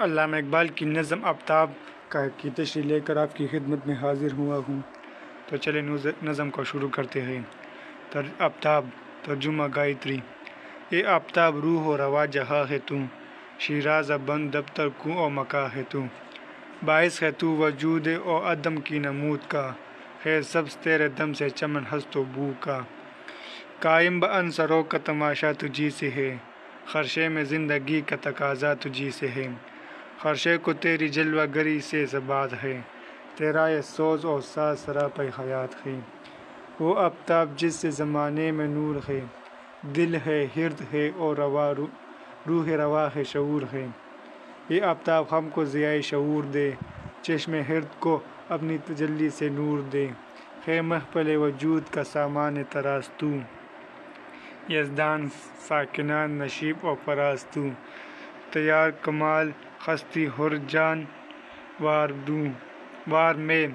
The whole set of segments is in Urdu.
علامہ اقبال کی نظم آفتاب کی تشریح لے کر آپ کی خدمت میں حاضر ہوا ہوں۔ تو چلے نظم کو شروع کرتے ہیں۔ آفتاب ترجمہ گایتری۔ اے آفتاب روح و روا جہاں ہے تو، شیراز بند دفتر کو و مکا ہے تو، باعث ہے تو وجود و عدم کی نمود کا، ہے سبز تیرے دم سے چمن ہست و بو کا، قائم بعنصروں کا تماشا تجھی سے ہے، خرشے میں زندگی کا تقاضا تجھی سے ہے، خرشے کو تیری جلوہ گری سے ثبات ہے، تیرا یہ سوز و ساز سراپا حیات ہے، وہ آفتاب جس سے زمانے میں نور ہے، دل ہے ہرد ہے اور روح روا ہے شعور ہے، یہ آفتاب ہم کو ضیاء شعور دے، چشم ہرد کو اپنی تجلی سے نور دے، ہے محفل وجود کا سامان طراز تو، یزدان ساکنان نشیب و فراز تو، تیار کمال ہستی ہر جان وار میں،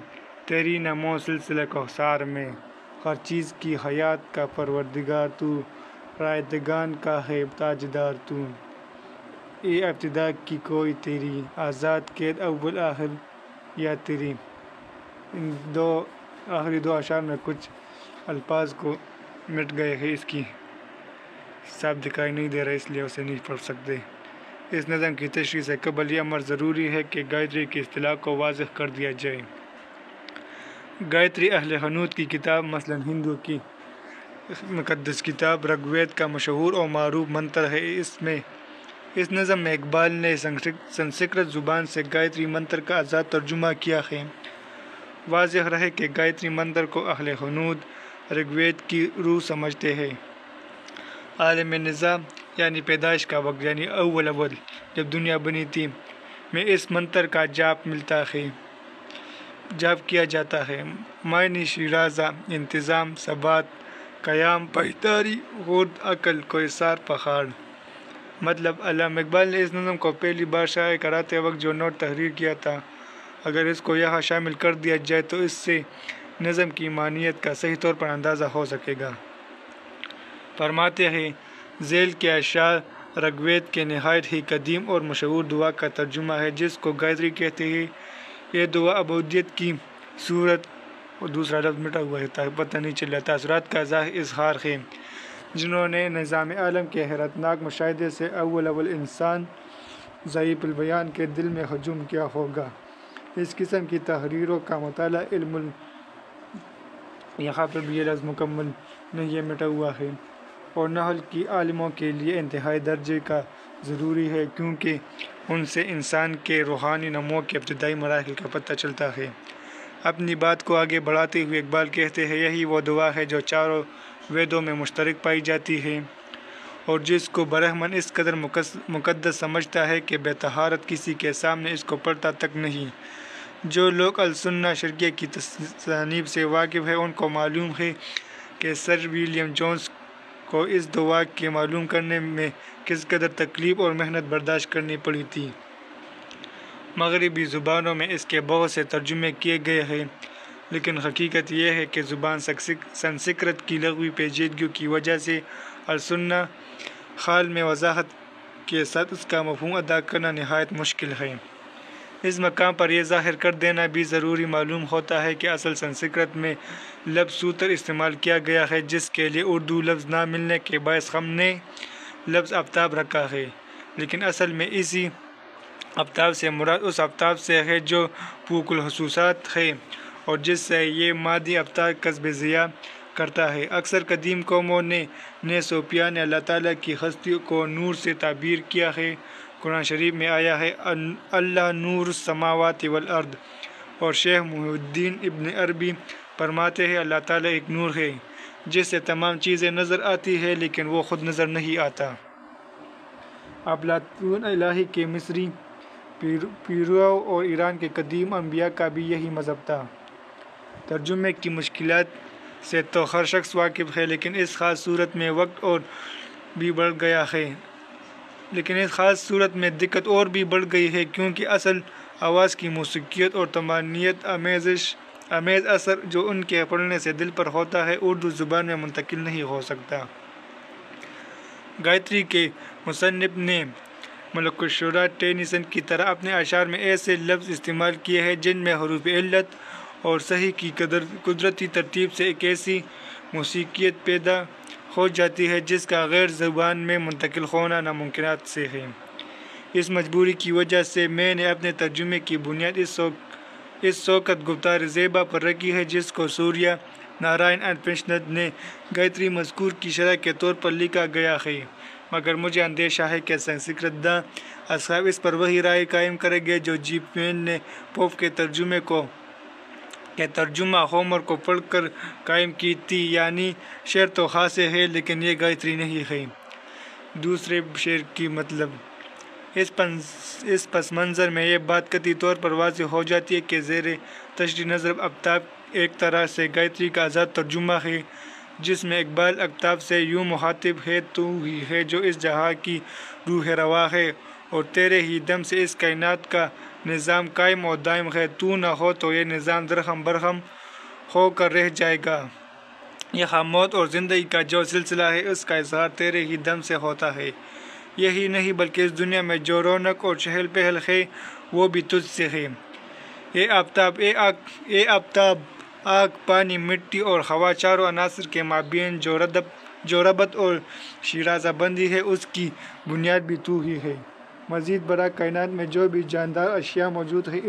تیری نمو سلسلہ کوثر میں، ہر چیز کی حیات کا پروردگار تو، رائیدگان کا ہے تاجدار تو، اے ابتدا کی کوئی تیری، آزاد قید اول آخر یا تیری۔ ان آخری دو اشعار میں کچھ الفاظ کو مٹ گئے ہیں، اس کی صاف دکھائی نہیں دے رہا، اس لیے اسے نہیں پڑھ سکتے۔ اس نظم کی تشریح سے قبل یہ امر ضروری ہے کہ گایتری کی اصطلاح کو واضح کر دیا جائے۔ گایتری اہل ہنود کی کتاب، مثلا ہندو کی مقدس کتاب رگ وید کا مشہور اور معروف منتر ہے۔ اس نظم میں اقبال نے سنسکرت زبان سے گایتری منتر کا آزاد ترجمہ کیا ہے۔ واضح رہے کہ گایتری منتر کو اہل ہنود رگ وید کی روح سمجھتے ہیں۔ عالم نزا یعنی پیدائش کا وقت، یعنی اول جب دنیا بنی تھی میں اس منتر کا جپ کیا جاتا ہے۔ معنی شیرازہ، انتظام، ثبات، قیام، پائیداری، خرد، عقل، کوثر، پہاڑ۔ مطلب علامہ اقبال نے اس نظم کو پہلی بار شائع کراتے وقت جو نوٹ تحریر کیا تھا، اگر اس کو یہاں شامل کر دیا جائے تو اس سے نظم کی معنیت کا صحیح طور پر اندازہ ہو سکے گا۔ فرماتے ہیں، ذیل کے اشعار رگ وید کے نہایت ہی قدیم اور مشہور دعا کا ترجمہ ہے جس کو گایتری کہتے ہیں۔ یہ دعا عبودیت کی صورت اور دوسرا لفظ مٹا ہوا ہے، پتہ نہیں چلا، تاثرات کا ظاہر اظہار ہے۔ جنہوں نے نظام عالم کے حیرتناک مشاہدے سے اول انسان ضعیف البیان کے دل میں ہجوم کیا ہوگا، اس قسم کی تحریروں کا مطالعہ علم یہاں پر بھی یہ لفظ مکمل نہیں ہے، مٹا ہوا ہے، اور نحل کی عالموں کے لیے انتہائی درجے کا ضروری ہے، کیونکہ ان سے انسان کے روحانی نمو کے ابتدائی مراحل کا پتہ چلتا ہے۔ اپنی بات کو آگے بڑھاتے ہوئے اقبال کہتے ہیں، یہی وہ دعا ہے جو چاروں ویدوں میں مشترک پائی جاتی ہے، اور جس کو برہمن اس قدر مقدس سمجھتا ہے کہ بے طہارت کسی کے سامنے اس کو پڑھتا تک نہیں۔ جو لوگ السنہ شرعیہ کی تصانیف سے واقف ہیں ان کو معلوم ہے کہ سر ولیم جونز کو اس دعا کے معلوم کرنے میں کس قدر تکلیف اور محنت برداشت کرنی پڑی تھی۔ مغربی زبانوں میں اس کے بہت سے ترجمے کیے گئے ہیں، لیکن حقیقت یہ ہے کہ زبان سنسکرت کی لغوی پیچیدگیوں کی وجہ سے السنہ حال میں وضاحت کے ساتھ اس کا مفہوم ادا کرنا نہایت مشکل ہے۔ اس مقام پر یہ ظاہر کر دینا بھی ضروری معلوم ہوتا ہے کہ اصل سنسکرت میں لفظ سوتر استعمال کیا گیا ہے، جس کے لیے اردو لفظ نہ ملنے کے باعث ہم نے لفظ آفتاب رکھا ہے، لیکن اصل میں اسی آفتاب سے مراد اس آفتاب سے ہے جو فوق الحسوسات ہے اور جس سے یہ مادی آفتاب کسب ضیاء کرتا ہے۔ اکثر قدیم قوموں نے صوفیاء نے اللہ تعالیٰ کی ہستی کو نور سے تعبیر کیا ہے۔ قرآن شریف میں آیا ہے، اللہ نور السماوات والارض، اور شیخ محی الدین ابن عربی فرماتے ہیں، اللہ تعالیٰ ایک نور ہے جس سے تمام چیزیں نظر آتی ہیں لیکن وہ خود نظر نہیں آتا۔ افلاطون الہی کے مصری پیرو اور ایران کے قدیم انبیاء کا بھی یہی مذہب تھا۔ ترجمے کی مشکلات سے تو ہر شخص واقف ہے، لیکن اس خاص صورت میں وقت اور بھی بڑھ گیا ہے، دقت اور بھی بڑھ گئی ہے، کیونکہ اصل آواز کی موسیقیت اور طمانینت آمیز اثر جو ان کے پڑھنے سے دل پر ہوتا ہے اردو زبان میں منتقل نہیں ہو سکتا۔ گایتری کے مصنف نے ملک الشعراء ٹینیسن کی طرح اپنے اشعار میں ایسے لفظ استعمال کیے ہیں جن میں حروف علت اور صحیح کی قدرتی ترتیب سے ایک ایسی موسیقیت پیدا ہو جاتی ہے جس کا غیر زبان میں منتقل ہونا ناممکنات سے ہے۔ اس مجبوری کی وجہ سے میں نے اپنے ترجمے کی بنیاد اس سوکت گفتار زیبا پر رکھی ہے جس کو سوریہ نارائن اپنشد نے گایتری مذکور کی شرح کے طور پر لکھا گیا ہے، مگر مجھے اندیشہ ہے کہ سنسکرت داں اصحاب اس پر وہی رائے قائم کریں گے جو جیپمین نے پوپ کے ترجمہ ہومر کو پڑھ کر قائم کی تھی، یعنی شعر تو خاصے ہے لیکن یہ گایتری نہیں ہے۔ دوسرے شعر کی مطلب اس پس منظر میں یہ بات قطعی طور پر واضح ہو جاتی ہے کہ زیر تشریح نظر آفتاب ایک طرح سے گایتری کا آزاد ترجمہ ہے، جس میں اقبال آفتاب سے یوں مخاطب ہے: تو ہی ہے جو اس جہاں کی روح رواں ہے، اور تیرے ہی دم سے اس کائنات کا نظام قائم و دائم ہے، تو نہ ہو تو یہ نظام درہم برہم ہو کر رہ جائے گا۔ یہاں موت اور زندگی کا جو سلسلہ ہے اس کا اظہار تیرے ہی دم سے ہوتا ہے۔ یہی نہیں بلکہ اس دنیا میں جو رونق اور چہل پہل ہے وہ بھی تجھ سے ہے۔ اے آفتاب، آگ، پانی، مٹی اور ہوا، چاروں عناصر کے مابین جو ربط اور شیرازہ بندی ہے اس کی بنیاد بھی تو ہی ہے۔ مزید برآں کائنات میں جو بھی جاندار اشیاء موجود ہیں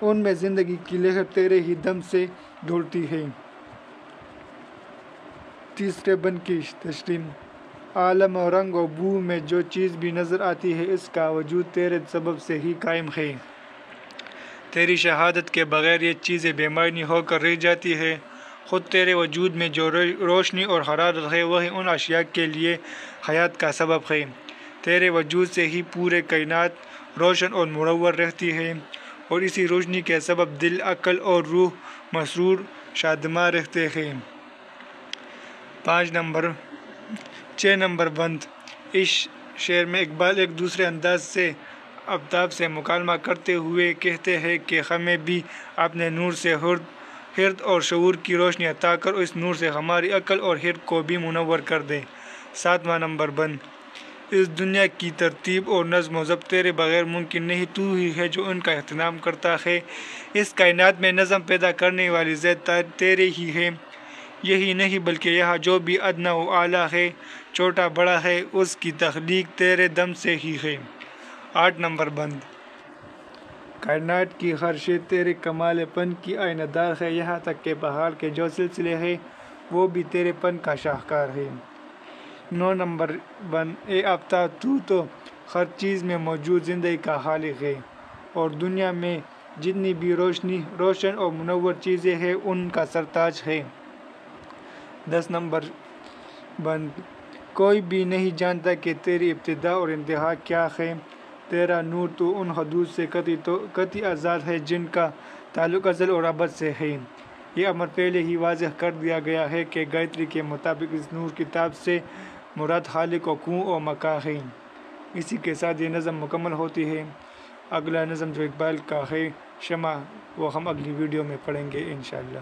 ان میں زندگی کی لہر تیرے ہی دم سے دوڑتی ہے۔ تیسرے بند کی تشریح: عالم و رنگ و بو میں جو چیز بھی نظر آتی ہے اس کا وجود تیرے سبب سے ہی قائم ہے۔ تیری شہادت کے بغیر یہ چیزیں بے معنی ہو کر رہ جاتی ہیں۔ خود تیرے وجود میں جو روشنی اور حرارت ہے وہی ان اشیاء کے لیے حیات کا سبب ہے۔ تیرے وجود سے ہی پورے کائنات روشن اور منور رہتی ہے، اور اسی روشنی کے سبب دل، عقل اور روح مسرور شادماں رہتے ہیں۔ 6 نمبر بند: اس شعر میں اقبال ایک دوسرے انداز سے آفتاب سے مکالمہ کرتے ہوئے کہتے ہیں کہ ہمیں بھی اپنے نور سے حرد اور شعور کی روشنی عطا کر اس نور سے ہماری عقل اور حرد کو بھی منور کر دے۔ 7واں نمبر بند: اس دنیا کی ترتیب اور نظم و ضبط تیرے بغیر ممکن نہیں، تو ہی ہے جو ان کا اہتمام کرتا ہے۔ اس کائنات میں نظم پیدا کرنے والی ذات تیرے ہی ہے۔ یہی نہیں بلکہ یہاں جو بھی ادنیٰ و اعلیٰ ہے، چھوٹا بڑا ہے، اس کی تخلیق تیرے دم سے ہی ہے۔ 8 نمبر بند: کائنات کی ہر شے تیرے کمال پن کی آئینہ دار ہے، یہاں تک کہ پہاڑ کے جو سلسلے ہیں وہ بھی تیرے پن کا شاہکار ہے۔ 9 نمبر بند: اے آفتاب، تو ہر چیز میں موجود زندگی کا خالق ہے، اور دنیا میں جتنی بھی روشن اور منور چیزیں ہیں ان کا سرتاج ہے۔ 10 نمبر بند: کوئی بھی نہیں جانتا کہ تیری ابتدا اور انتہا کیا ہے، تیرا نور تو ان حدود سے قطعی آزاد ہے جن کا تعلق ازل اور ابد سے ہے۔ یہ امر پہلے ہی واضح کر دیا گیا ہے کہ گایتری کے مطابق اس نور کتاب سے مراد خالق و کون و مکان ہے۔ اسی کے ساتھ یہ نظم مکمل ہوتی ہے۔ اگلا نظم جو اقبال کا ہے، شمع، وہ ہم اگلی ویڈیو میں پڑھیں گے انشاءاللہ۔